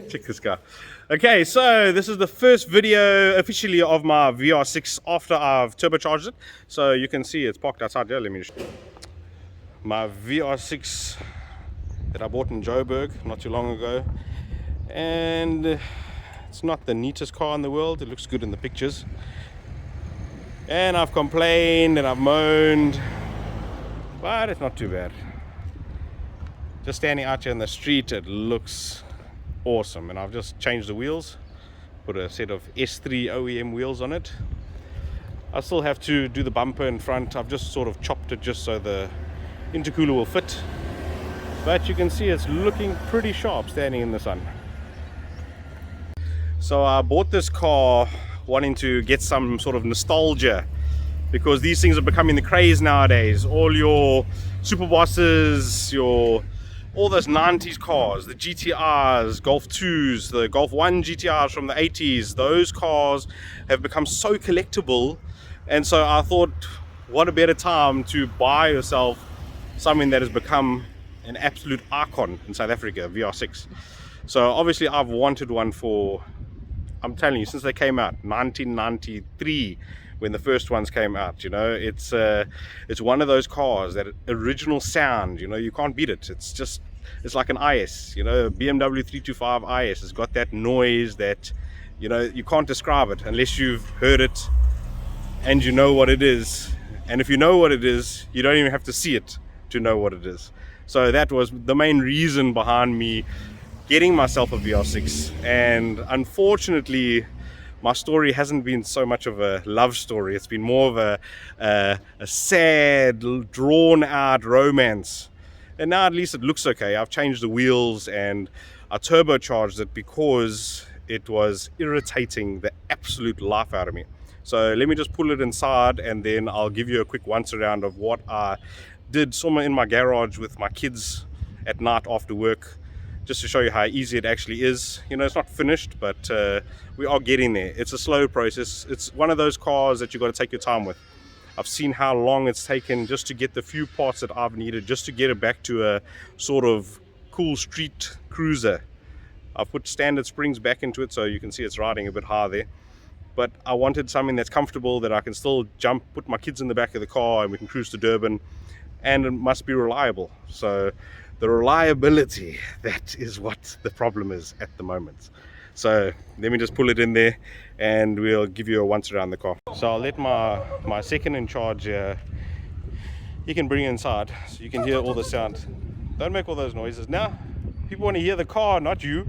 Check this guy. Okay, so this is the first video officially of my VR6 after I've turbocharged it. So you can see it's parked outside here. Let me just... My VR6 that I bought in Joburg not too long ago. And it's not the neatest car in the world. It looks good in the pictures. And I've complained and I've moaned, but it's not too bad. Just standing out here in the street, it looks awesome. And I've just changed the wheels, put a set of S3 OEM wheels on it. I still have to do the bumper in front. I've just sort of chopped it just so the intercooler will fit. But you can see it's looking pretty sharp standing in the sun. So I bought this car wanting to get some sort of nostalgia, because these things are becoming the craze nowadays. All your super bosses, all those 90s cars, the GTRs, Golf 2s, the Golf 1 GTRs from the 80s, those cars have become so collectible. And so I thought, what a better time to buy yourself something that has become an absolute icon in South Africa, VR6. So obviously I've wanted one for, I'm telling you, since they came out, 1993, when the first ones came out. You know, it's one of those cars, that original sound, you know, you can't beat it. It's like an IS, you know, BMW 325 IS has got that noise that, you know, you can't describe it unless you've heard it and you know what it is. And if you know what it is, you don't even have to see it to know what it is. So that was the main reason behind me getting myself a VR6. And unfortunately, my story hasn't been so much of a love story. It's been more of a sad, drawn out romance. And now at least it looks okay. I've changed the wheels and I turbocharged it because it was irritating the absolute life out of me. So let me just pull it inside and then I'll give you a quick once around of what I did somewhere in my garage with my kids at night after work, just to show you how easy it actually is. You know, it's not finished, but we are getting there. It's a slow process. It's one of those cars that you got to take your time with. I've seen how long it's taken just to get the few parts that I've needed, just to get it back to a sort of cool street cruiser. I've put standard springs back into it, so you can see it's riding a bit high there. But I wanted something that's comfortable, that I can still jump, put my kids in the back of the car and we can cruise to Durban, and it must be reliable. So the reliability, that is what the problem is at the moment. So let me just pull it in there and we'll give you a once around the car. So I'll let my second in charge here, he can bring it inside so you can hear all the sound. Don't make all those noises. Now people want to hear the car, not you.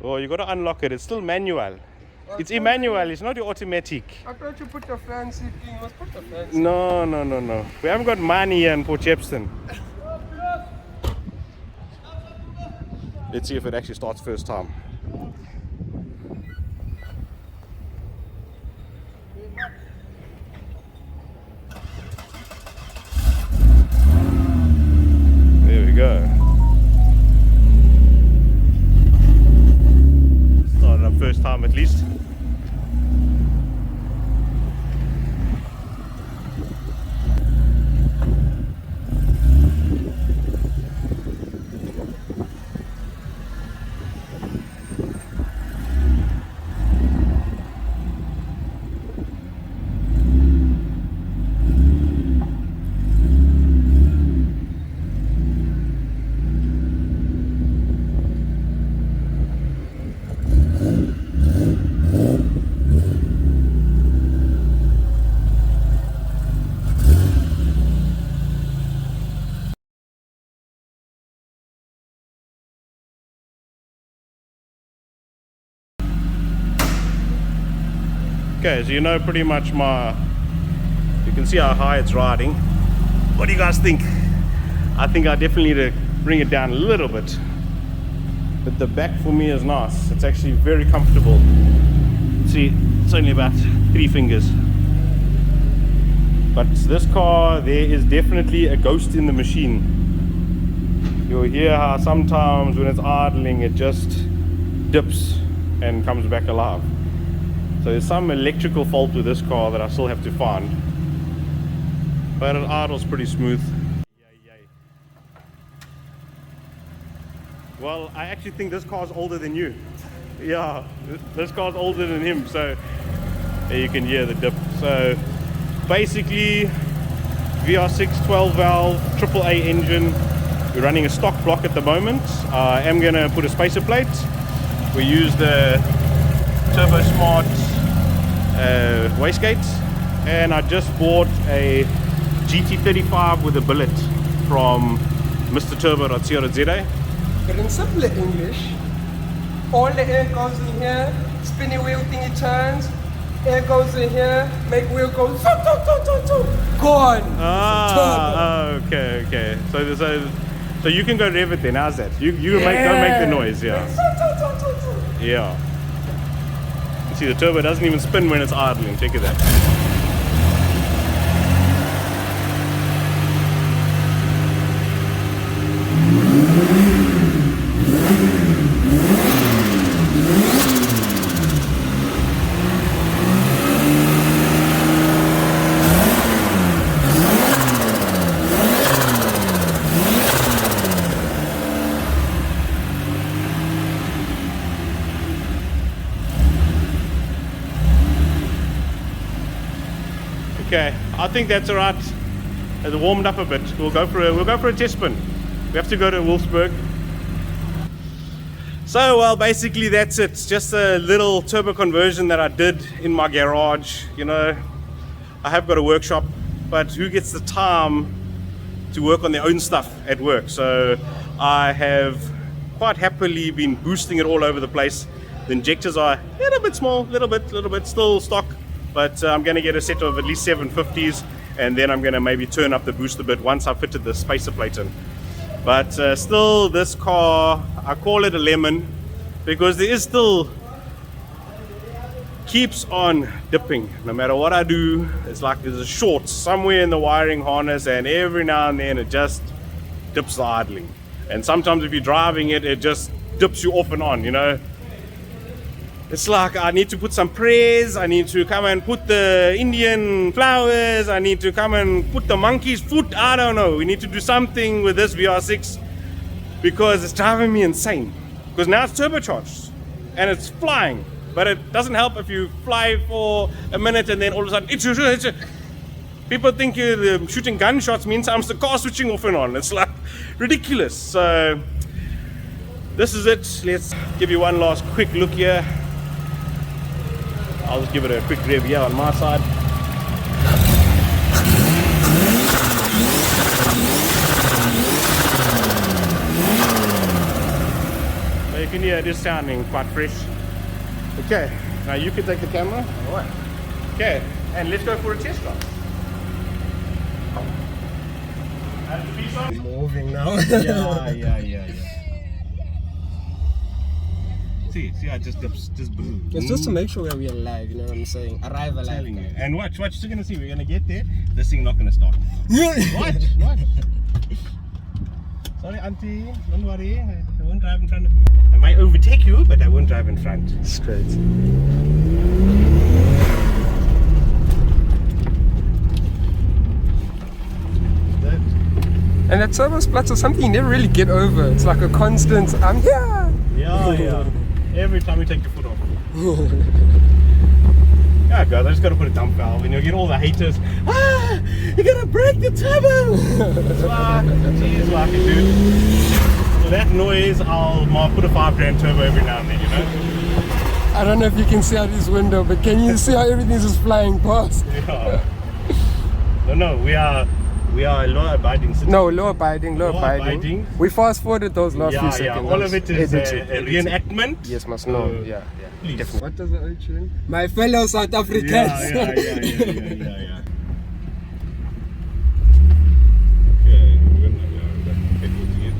Oh, you got to unlock it. It's still manual. It's Emmanuel, it's not your automatic. I thought you put the fancy thing. Let's put the fancy. No. We haven't got money here in Port Shepstone. Let's see if it actually starts first time. There we go. Started up first time at least. Okay, so you know pretty much you can see how high it's riding. What do you guys think? I think I definitely need to bring it down a little bit. But the back for me is nice. It's actually very comfortable. See, it's only about 3 fingers. But this car, there is definitely a ghost in the machine. You'll hear how sometimes when it's idling, it just dips and comes back alive. So there's some electrical fault with this car that I still have to find, but it idles pretty smooth. Well, I actually think this car's older than you. Yeah, this car's older than him, so there you can hear the dip. So basically VR6 12 valve AAA engine. We're running a stock block at the moment. I am going to put a spacer plate. We use the Turbo Smart wastegate, and I just bought a GT35 with a billet from Mr. Turbo.co.za. But in simple English, all the air goes in here, spinny wheel thingy turns, air goes in here, make wheel go gone. Ah, okay. So you can go rev it then. How's that? You don't make the noise, yeah. Yeah. You see the turbo doesn't even spin when it's idling. Check it out. Okay, I think that's all right. It's warmed up a bit. We'll go for a test spin. We have to go to Wolfsburg. So, well, basically that's it. It's just a little turbo conversion that I did in my garage. You know, I have got a workshop, but who gets the time to work on their own stuff at work? So I have quite happily been boosting it all over the place. The injectors are a little bit small, little bit still stock. But I'm going to get a set of at least 750s, and then I'm going to maybe turn up the boost a bit once I've fitted the spacer plate in. But still, this car, I call it a lemon because there is still keeps on dipping. No matter what I do, it's like there's a short somewhere in the wiring harness, and every now and then it just dips the idling. And sometimes if you're driving it, it just dips you off and on, you know. It's like I need to put some prayers, I need to come and put the Indian flowers, I need to come and put the monkey's foot, I don't know. We need to do something with this VR6 because it's driving me insane. Because now it's turbocharged and it's flying, but it doesn't help if you fly for a minute and then all of a sudden people think you're shooting gunshots means I'm the car switching off and on. It's like ridiculous. So this is it. Let's give you one last quick look here. I'll just give it a quick rev here on my side. So you can hear it is sounding quite fresh. Okay, now you can take the camera. Alright. Okay, and let's go for a test drive. Moving now. Yeah. See, I just boom. It's just to make sure we are alive, you know what I'm saying? Arrive alive. Telling you. And watch, you're gonna see. We're gonna get there. This thing not gonna start. Watch. Sorry, auntie. Don't worry. I won't drive in front of you. I might overtake you, but I won't drive in front. Straight. And that turbo splats are something you never really get over. It's like a constant, I'm here. Yeah. Every time you take your foot off. Yeah, guys, I just gotta put a dump valve and you'll get all the haters. You're gonna break the turbo! It's like, geez, lucky dude. So that noise, I'll put a 5 grand turbo every now and then, you know? I don't know if you can see out this window, but can you see how everything's just flying past? Yeah. No, we are law abiding citizens. No, law abiding. We fast forwarded those last few seconds. All of it is a reenactment. Yes, must know. Yeah. Please. Definitely. What does the ocean? My fellow South Africans. Yeah.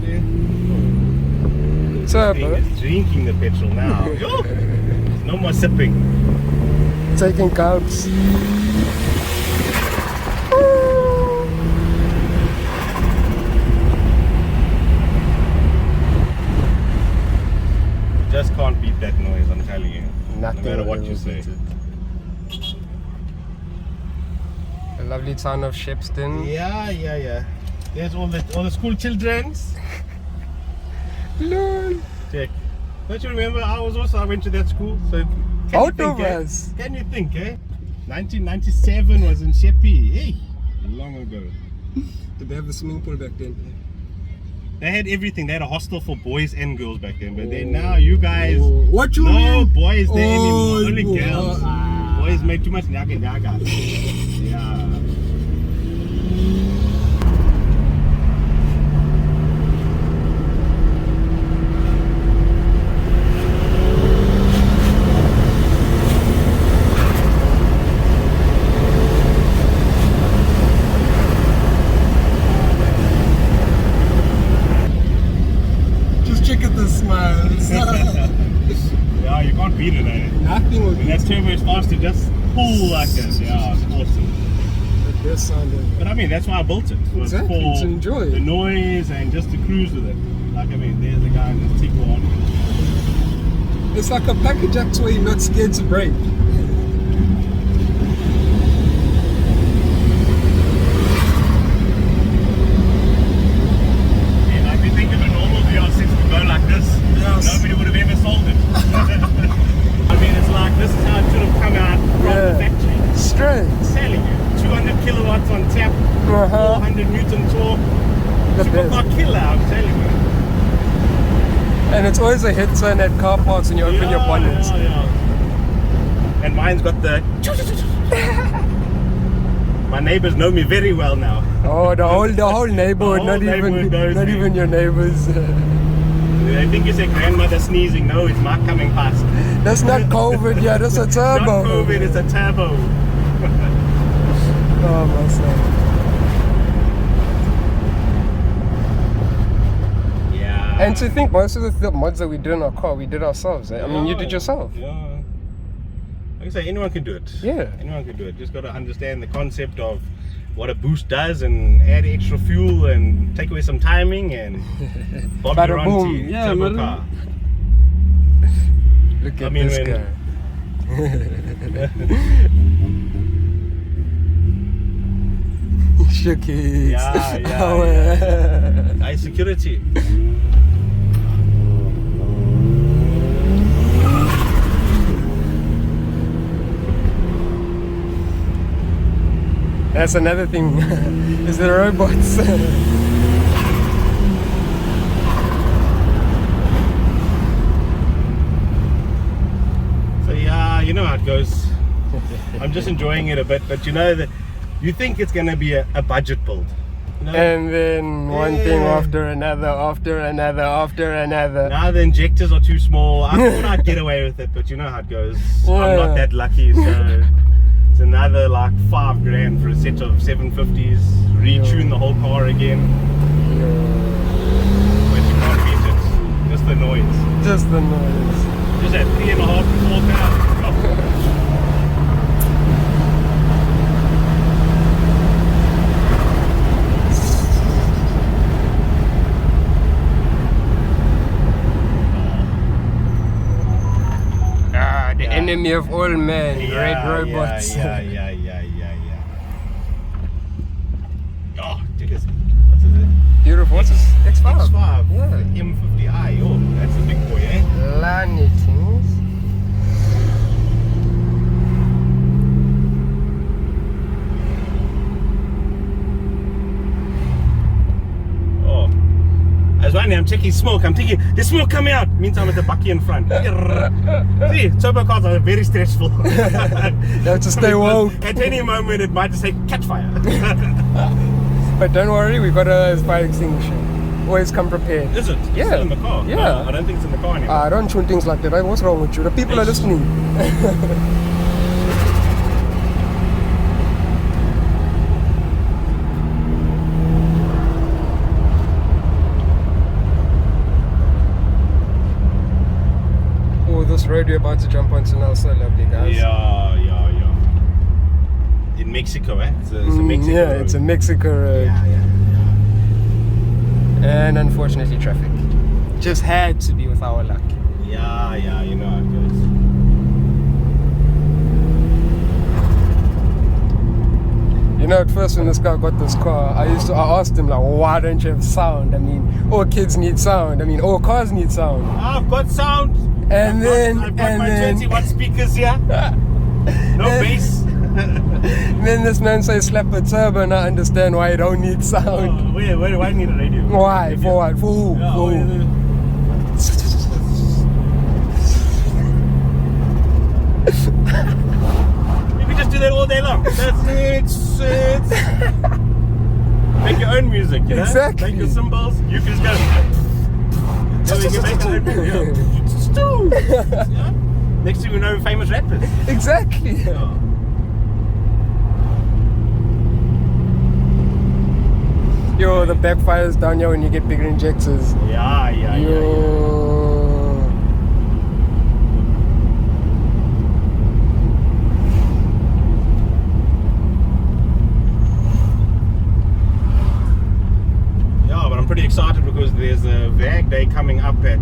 Okay, Turbo. It's drinking the petrol now. No more sipping. Taking gulps. Just can't beat that noise, I'm telling you. Nothing. No matter what you say. The lovely town of Shepston. Yeah. There's all the school children. Lol. Check. Don't you remember? I went to that school. So Both of us. Can you think, eh? 1997 was in Sheppey. Hey, long ago. Did they have a swimming pool back then? They had everything. They had a hostel for boys and girls back then. But then now you guys, what you no mean? boys there anymore. Only boy. girls. Boys made too much nyaga. Yeah. Yeah, you can't beat it, eh? Nothing would When that turbo starts to just pull like this, yeah, it's awesome. The best sound ever. But I mean, that's why I built it. Was Exactly, for to enjoy the it. noise and just to cruise with it. Like, I mean, there's a guy in this Tiguan. It's like a package act where you're not scared to break. Yeah, if you think of a normal VR6 would go like this, Yes. nobody would have ever sold it. I mean, it's like, this is how it should have come out from the factory. Straight. I'm telling you, 200 kilowatts on tap, 400 Newton torque. The Supercar best. killer, I'm telling you. And it's always a hit turn at car parks when you open your bonnets. Yeah. And mine's got the. My neighbors know me very well now. Oh, the whole neighborhood, The whole neighborhood knows not me. even your neighbors. I think it's a grandmother sneezing. No, it's Mark coming past. That's not COVID, yeah, that's a turbo. Not COVID, it's a turbo. Oh, my son. Yeah. And to think, most of the mods that we did in our car, we did ourselves. Eh? I mean, you did yourself. Yeah. Like I say, anyone can do it. Yeah. Anyone can do it. Just got to understand the concept of what a boost does and add extra fuel and take away some timing and bob Bada your boom. auntie, Yeah, turbo man. car. Look at I mean, this when- guy. Shook his. Yeah. High security. That's another thing. Is the robots. So yeah, you know how it goes. I'm just enjoying it a bit, but you know that you think it's gonna be a budget build. You know? And then one thing after another, after another, after another. Now the injectors are too small. I thought I'd get away with it, but you know how it goes. I'm Yeah. not that lucky, so it's another like $5,000 for a set of 750s. Retune the whole car again, but you can't beat it. Just the noise. Just the noise. Just at 3.5 to 4,000. The enemy of all men, red robots. Yeah. Oh, check this. What's it? Beautiful. What's this? X5. X5. Yeah. M50i. Oh, that's a big boy, eh? Lani things. Oh. I was wondering, I'm checking smoke. I'm thinking, there's smoke coming out. Means I'm at the bucky in front. See, turbo cars are very stressful. You have to stay woke. At any moment, it might just say, catch fire. But don't worry, we got a fire extinguisher. Always come prepared. Is it? It's Yeah. still in the car? Yeah. No, I don't think it's in the car anymore. Don't tune things like that. What's wrong with you? The people are listening. Oh, this road we're about to jump onto now is so lovely, guys. Yeah. In Mexico, eh? It's a Mexico yeah, road. it's a Mexico road. Yeah. And unfortunately, traffic. Just had to be with our luck. Yeah, you know how it goes. You know, at first when this guy got this car, I asked him like, why don't you have sound? I mean, all kids need sound. I mean, all cars need sound. I've got sound. I've got my 20-watt speakers here. No bass. Then this man says slap a turbo, and I understand why you don't need sound. Why do I need a radio? Why? For what? For who? Yeah, For who? You can just do that all day long. That's it. Make your own music, you know? Exactly. Make your cymbals. You can just go. So you can make your own music. Yeah. Next thing you know, famous rappers. Exactly. Yeah. Yo, the backfires down here when you get bigger injectors. Yeah. But I'm pretty excited because there's a VAG day coming up at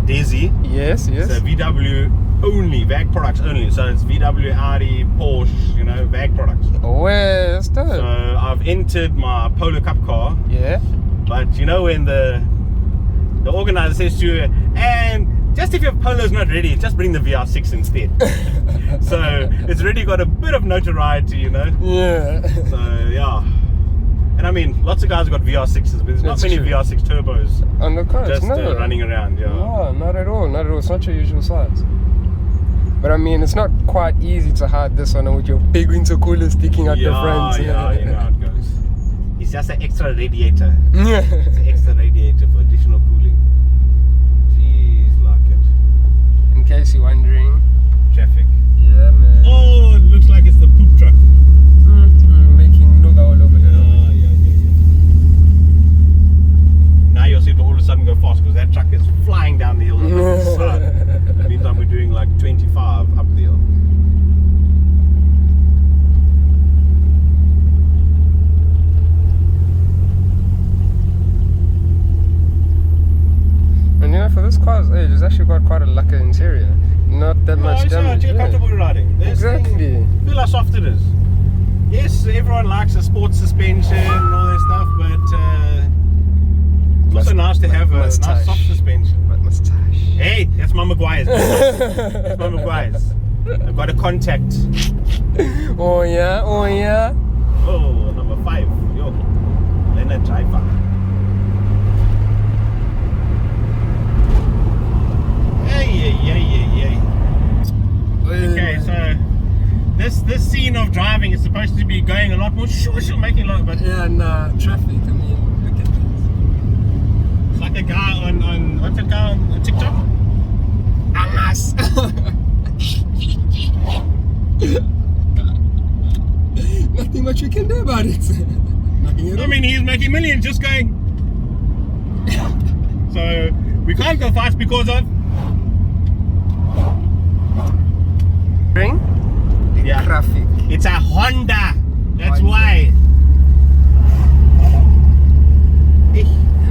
Desi. Yes. It's a VW only, VAG products only. So it's VW, Audi, Porsche, you know, VAG products. Oh, that's dope. So I've entered my Polo Cup car. Yeah. But you know when the organizer says to you, and just if your Polo's not ready, just bring the VR6 instead. So it's already got a bit of notoriety, you know. Yeah. So yeah. And I mean, lots of guys have got VR6s, but there's not many true. VR6 turbos On the cars, just no. running around. Yeah. No, not at all. It's not your usual size. But I mean, it's not quite easy to hide this one with your big intercooler sticking out the front. Yeah, you know how it goes. It's just an extra radiator. Yeah. It's an extra radiator for additional cooling. Jeez, like it. In case you're wondering. Traffic. Yeah, man. Oh, it looks like it's the poop truck. Making noga all over the road. Yeah. Now you'll see it all of a sudden go fast because that truck is flying down the hill. Meantime, we're doing like 25 up the hill. And you know, for this car's age, it's actually got quite a lacquer interior. Not that much damage. It's comfortable riding. Exactly. Feel how soft it is. Yes, everyone likes a sports suspension and all that stuff, but it's also nice to have a nice soft suspension. Mustache. Hey, that's my Maguire's. That's my Maguire's. I've got a contact. Oh yeah. Oh, number 5. Yo, Leonard driver. Hey. Okay, so this scene of driving is supposed to be going a lot more making a lot, but Yeah, nah, traffic. I mean, look at this. it's like a guy on what's that guy on TikTok? Alas. Nothing much we can do about it. Nothing at all. I mean, he's making millions just going. So we can't go fast because of traffic. It's a Honda. That's Honda. why.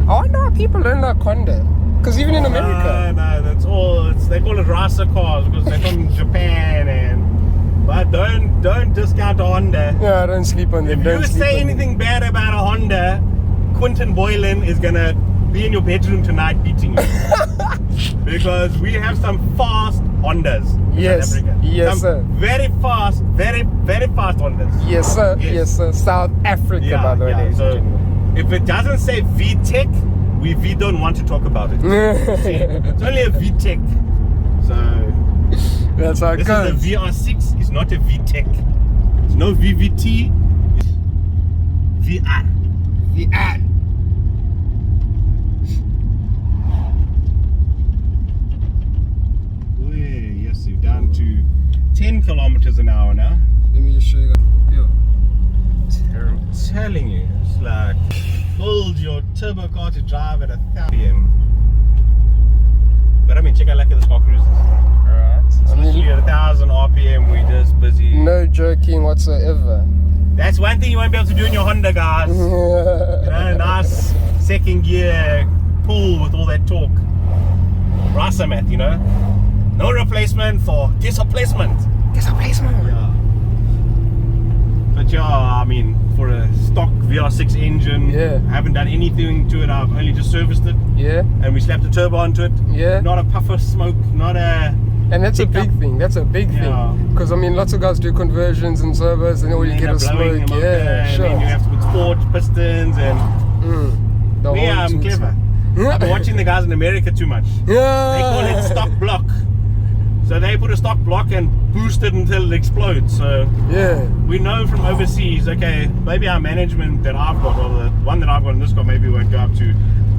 I wonder how people don't like Honda. Because even in America. No, that's all. They call it racer cars because they're from Japan but don't discount a Honda. Yeah, don't sleep on them. If you say anything bad about a Honda, Quentin Boylan is gonna be in your bedroom tonight beating you. Because we have some fast Hondas in Yes. South Africa. Yes, some sir. Very fast Hondas. Yes, sir. Yes. Yes, sir. South Africa, by the way. ladies and So gentlemen. if it doesn't say VTEC, we don't want to talk about it. See, it's only a VTEC. So That's how it this goes. is a VR6. It's not a VTEC. It's no VVT. It's VR. VR. Yes, you're down to 10 kilometers an hour now. Let me just show you. Yo. Terrible. I'm telling you, it's like build your turbo car to drive at 1,000 PM. But I mean, check out like this car cruises. Alright. It's I literally mean, at 1,000 RPM. We're just busy. no joking whatsoever. That's one thing you won't be able to do in your Honda, guys. You know, nice second gear pull with all that torque. Rasa mat, you know. No replacement for displacement. There's a placement. Yeah. But yeah, I mean, for a stock VR6 engine, Yeah. I haven't done anything to it. I've only just serviced it, Yeah. and we slapped a turbo onto it. Yeah. Not a puff of smoke, not a. And that's a Pick big up. thing. That's a big Yeah. thing. Because I mean, lots of guys do conversions and servos, and all you end get up is blowing smoke. the motor, Yeah, and sure. then you have to put sport pistons and. The Yeah, whole I'm toot. clever. I've been watching the guys in America too much. They call it Yeah. stock block. So they put a stock block and boost it until it explodes. So Yeah. we know from overseas, okay, maybe our management that I've got, or the one that I've got in this car, maybe won't go up to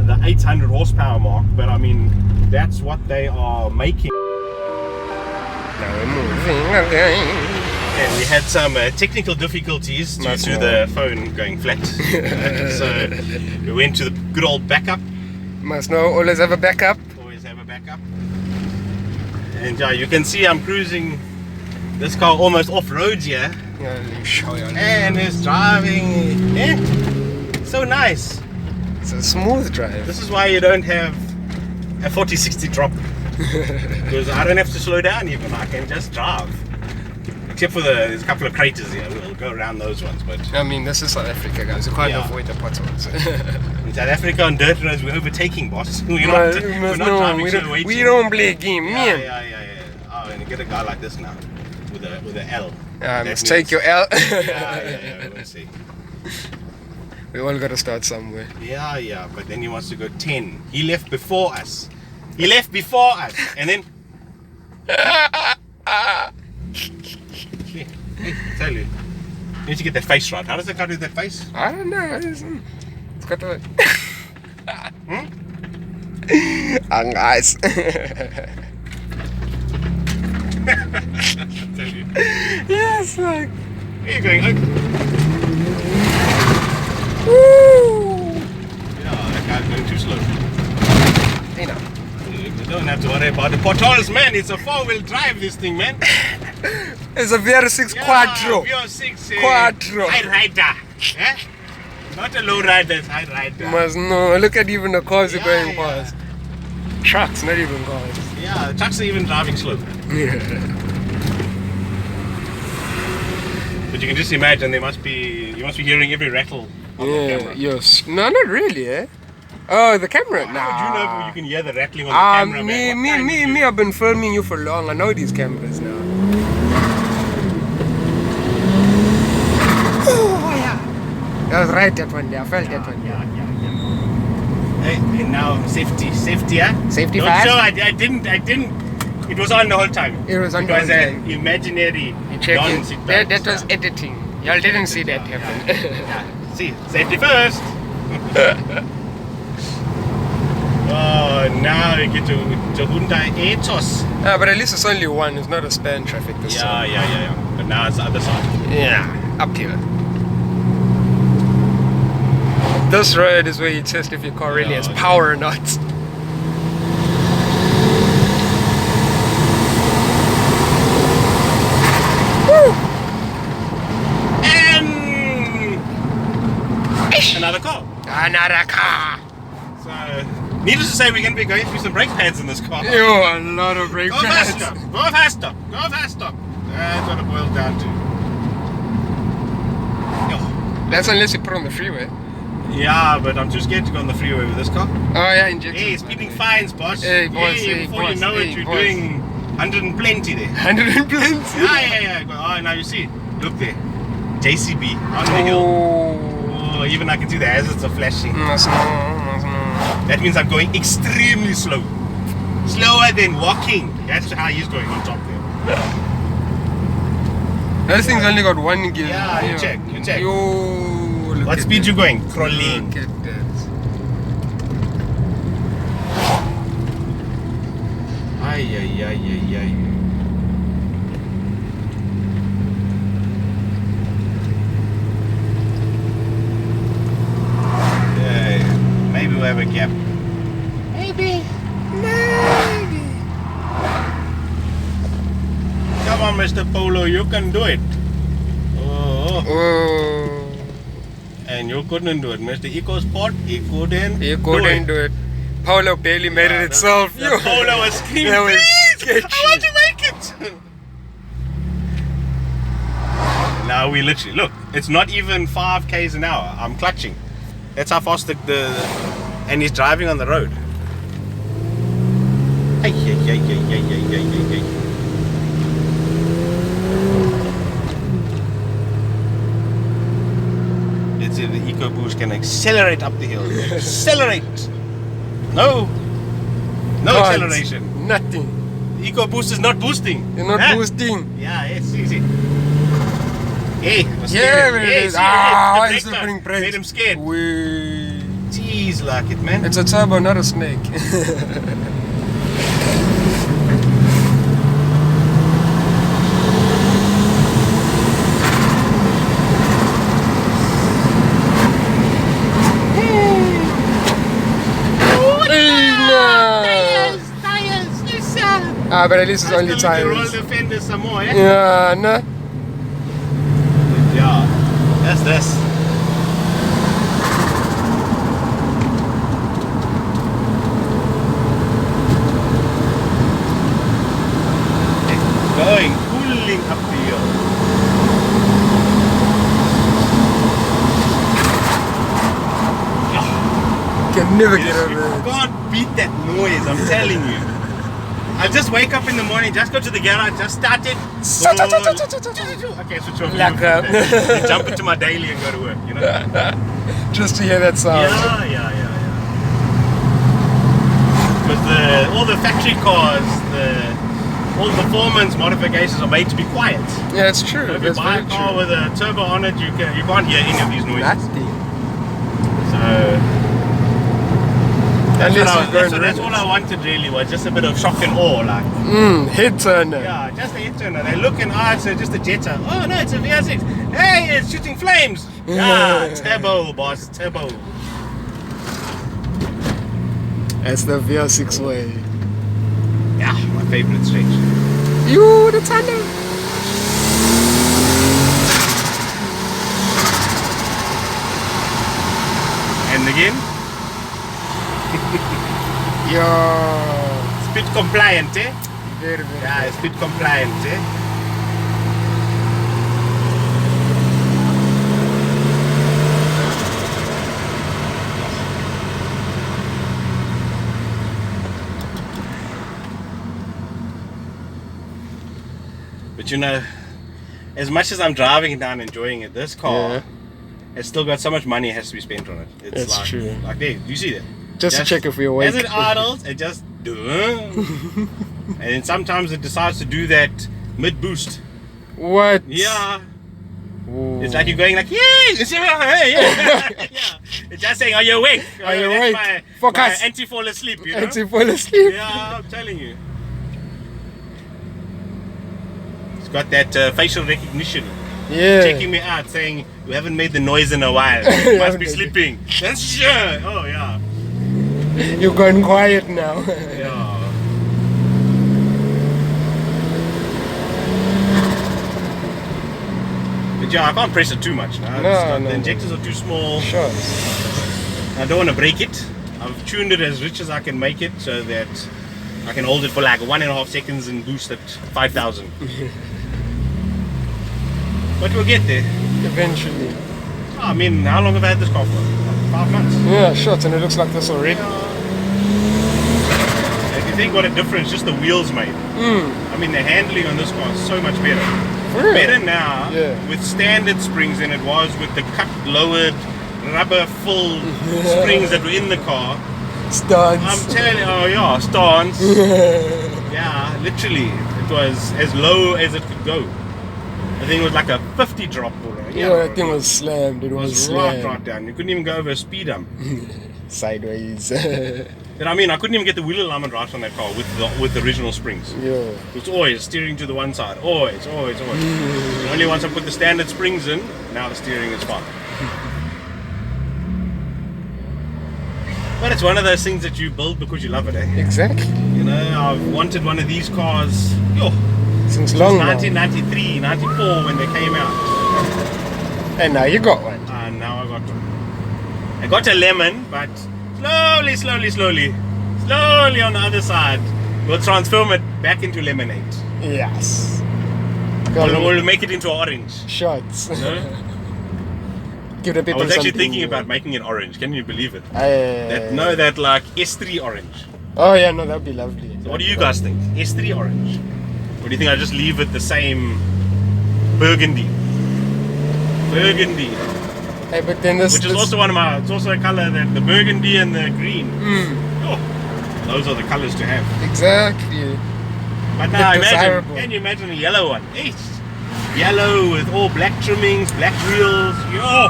the 800 horsepower mark, but I mean, that's what they are making. Now we're moving again. And we had some technical difficulties due Must to know. the phone going flat. So we went to the good old backup. Must know, always have a backup. Always have a backup. And yeah, you can see I'm cruising this car almost off-road here. Yeah, let me show you. And it's driving, so nice. It's a smooth drive. This is why you don't have a 40-60 drop. Because I don't have to slow down even, I can just drive. Except for there's a couple of craters here, we'll go around those ones. But I mean, this is South Africa, guys. You can't Yeah. avoid the potholes. in South Africa on dirt roads, we're overtaking, boss. We're not, Must- we're must not know, driving we slow don't, waiting. we don't play game, Yeah, man. yeah. Oh, and you get a guy like this now, with a L. I That must means- take your L. Yeah, we'll see. We all gotta start somewhere. Yeah, but then he wants to go 10. He left before us. And then... Hey, I tell you. You need to get that face right. How does that guy do that face? I don't know. It's got to. Guys. I tell you. Yes, like. Where are you going? Woo! Yeah, that guy's going too slow. You know. You don't have to worry about the potholes, man. It's a 4-wheel drive, this thing, man. It's a VR6 Quattro. VR6 Quattro. high rider. Eh? Not a low rider, it's high rider. Must know. Look at even the cars are going Yeah. past. Trucks, not even cars. Yeah, the trucks are even driving slow. But you can just imagine you must be hearing every rattle on the camera. Yes. No, not really, eh? Oh, the camera? How Nah. would you know if you can hear the rattling on the camera, man? Me, I've been filming you for long. I know these cameras now. Oh, yeah. That was right, that one there. I felt that one there. Hey, and now safety, yeah? Safety Don't fast? show, I didn't. It was on the whole time. It was on the It was whole an imaginary Check it. non-seatbelt. That was editing. Y'all didn't see that happen. Yeah. See, safety first. Oh, now we get to Hyundai Ethos. But at least it's only one. It's not a span traffic this time. Yeah. But now it's the other side. Yeah, up here. This road is where you test if your car really has power or not. Woo! And another car. Another car. So, needless to say, we're going to be going through some brake pads in this car. Yo, a lot of brake Go pads. faster. Go faster. That's what it boils down to. Yo. That's unless you put on the freeway. Yeah, but I'm too scared to go on the freeway with this car. Oh yeah, injection. Hey, speeding fines, boss. Hey, boss, hey, before boss, you know hey, it, you're boss. doing 100 and plenty there. 120. Yeah. Oh, now you see. Look there. JCB on the hill. Oh, even I can see the hazards are flashing. Must know. That means I'm going extremely slow. Slower than walking. That's how he's going on top there. That thing's only got one gear. Yeah, you check. Yo, look What at speed that. you going? Crawling. Look at that. Ay. Yeah, maybe we'll have a gap. Maybe. Come on, Mr. Polo, you can do it. Oh, Oh. and you couldn't do it, Mr. EcoSport. He couldn't. You couldn't do it. Polo barely made it itself. The Polo was screaming. That was "Please, sketchy." I want to make it. Now we literally, look, it's not even 5 k's an hour. I'm clutching. That's how fast and he's driving on the road. Hey, hey, hey, hey, hey, hey, hey, hey, hey. Let's see if the EcoBoost can accelerate up the hill. Accelerate! No! No Can't. acceleration. Nothing. The EcoBoost is not boosting. You're not boosting. Yeah, it's easy. Hey, Yeah, man. Hey, see, Ah, the it's the breakdown bring brakes. made him scared. Wee. Jeez, like it, man. It's a turbo, not a snake. Ah, but at least it's only Roll tires. the fenders some more, eh? Yeah, no. Yeah, that's this. It's going, cooling up the hill. Can never get You over it. can't beat that noise, I'm telling you. I'll just wake up in the morning, just go to the garage, just start it. Okay, switch off. Like Jump into my daily and go to work, you know? just to hear that sound. Yeah. Because all the factory cars, all the performance modifications are made to be quiet. Yeah, it's true. So if you That's buy very a car true. with a turbo on it, you can't hear any of these noises. Nasty. So that's Unless all I wanted really, was just a bit of shock and awe, like. Head turner. Yeah, just a head turner. They look and it's just a Jetta. Oh no, it's a VR6. Hey, it's shooting flames. Yeah, turbo, boss, turbo. That's the VR6 way. Yeah, my favorite stretch. You, the tunnel. And again, Yo. speed compliant, eh? Very. Yeah, speed compliant, eh? But you know, as much as I'm driving it down, enjoying it, this car has still got so much money has to be spent on it. It's That's like, true. Like there, do you see that? Just to check if we're awake. As it idles, it just and then sometimes it decides to do that mid boost. What? Yeah. Ooh. It's like you're going like, hey, yeah. It's just saying, are you awake? Are you That's awake? My Focus. anti-fall asleep, you know? Anti-fall asleep. Yeah, I'm telling you. It's got that facial recognition. Yeah. Checking me out, saying, you haven't made the noise in a while. You must be sleeping. That's sure. Oh, yeah. You're going quiet now. Yeah. But yeah, I can't press it too much now. The injectors are too small. Sure. I don't want to break it. I've tuned it as rich as I can make it so that I can hold it for like 1.5 seconds and boost at 5,000. But we'll get there. Eventually. I mean, how long have I had this car for? Like 5 months. Yeah, short, and it looks like this already. If you think what a difference just the wheels made. I mean, the handling on this car is so much better. For real? Better now Yeah. with standard springs than it was with the cut, lowered, rubber full springs that were in the car. Stance. I'm telling you, oh yeah, stance. Yeah, literally, it was as low as it could go. I think it was like a 50 drop or Yeah, that thing was slammed. It was slammed. right down. You couldn't even go over a speed hump. Sideways. And I mean, I couldn't even get the wheel alignment right on that car with the original springs. Yeah. It's always steering to the one side. Always. And only once I put the standard springs in, now the steering is fine. But it's one of those things that you build because you love it, eh? Exactly. You know, I've wanted one of these cars Since long now. 1993, 94 when they came out. And now you got one. And now I got one. I got a lemon, but slowly on the other side, we'll transform it back into lemonade. Yes. We'll make it into orange. Shots. No? Give the I people was actually something thinking new. about making it orange. Can you believe it? That That like S3 orange. Oh yeah, no, that'd be lovely. So what do you guys think? S3 orange? Or do you think I just leave it the same burgundy? Burgundy. Hey, but then this, Which is also one of my, it's also a color that the burgundy and the green. Oh, those are the colors to have. exactly. But now imagine, desirable. can you imagine a yellow one? Eesh. Yellow with all black trimmings, black wheels. Yo!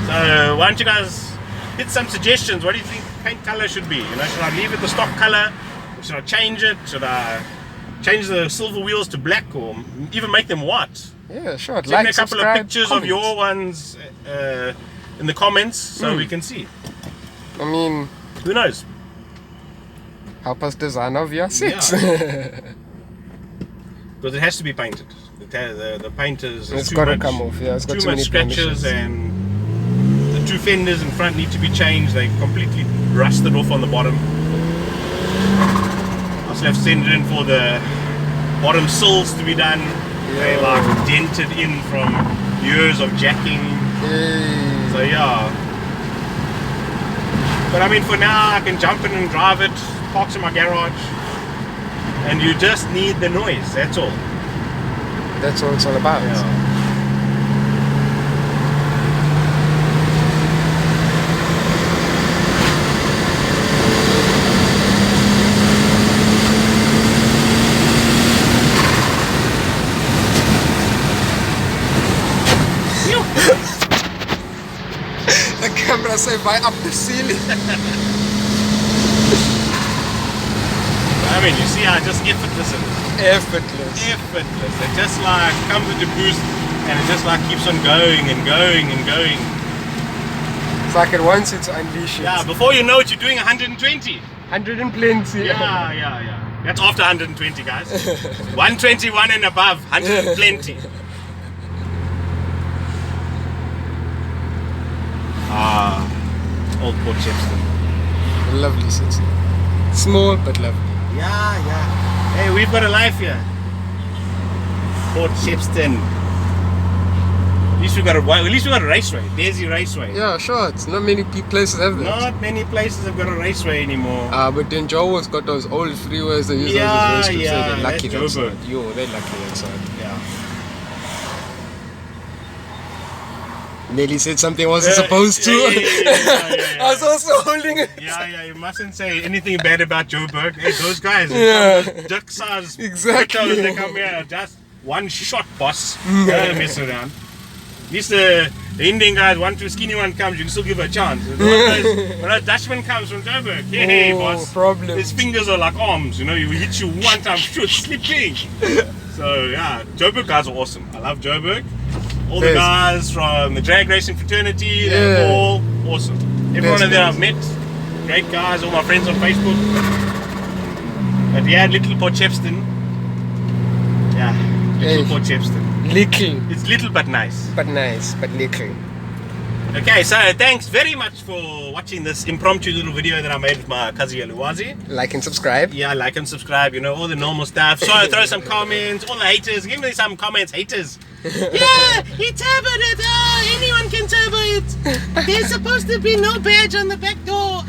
So why don't you guys hit some suggestions? What do you think paint color should be? You know, should I leave it the stock color? Should I change it? Should I change the silver wheels to black, or even make them white? Yeah, sure. Send me a couple of pictures of your ones in the comments so we can see. I mean, Who knows? help us design our VR6. Because it has to be painted. The paint is It's too got to much, come off. Yeah, it's got too too much many scratches, blemishes. and the two fenders in front need to be changed. They completely rusted off on the bottom. I still have to send it in for the bottom sills to be done. They like dented in from years of jacking. Hey. So yeah. But I mean, for now I can jump in and drive it, parks in my garage, and you just need the noise, that's all. That's what it's all about. The camera say right up the ceiling. I mean, you see how just effortless it is. Effortless. Effortless. It just like comes with a boost, and it just like keeps on going and going and going. It's like it wants it to unleash it. Yeah, before you know it, you're doing 120. 100 and plenty. Yeah. That's after 120, guys. 121 and above, 100 plenty. Old Port Shepstone. Lovely city. Small but lovely. Yeah. Hey, we've got a life here. Port Shepstone. At least we got a raceway. Daisy Raceway. Yeah, sure. It's not many places have that. Not many places have got a raceway anymore. But then Joburg's got those old freeways that use those race strips. So they're lucky that's that Joburg. side. Yo, they're lucky that side. Yeah. Nelly said something I wasn't supposed to. Yeah. I was also holding it. Yeah, you mustn't say anything bad about Joburg. Hey, those guys, duck size. Exactly. They come here, just one shot, boss. Don't mess around. At least the Indian guys, 1 2 skinny one comes, you can still give it a chance. When a Dutchman comes from Joburg, hey, boss. Problems. His fingers are like arms, you know, he hits you one time, shoot, slipping. So yeah, Joburg guys are awesome. I love Joburg. All the guys from the drag racing fraternity, they're all awesome. Every one of them I've met, great guys, all my friends on Facebook. But yeah, Little Port Shepstone. Yeah, Little Port Shepstone. Little. It's little but nice. But nice, but little. Okay, so thanks very much for watching this impromptu little video that I made with my Kazi Aluwazi. Like and subscribe. Yeah, like and subscribe, you know, all the normal stuff. So throw some comments, all the haters, give me some comments, haters. Yeah, he turboed it. Oh, anyone can turbo it. There's supposed to be no badge on the back door.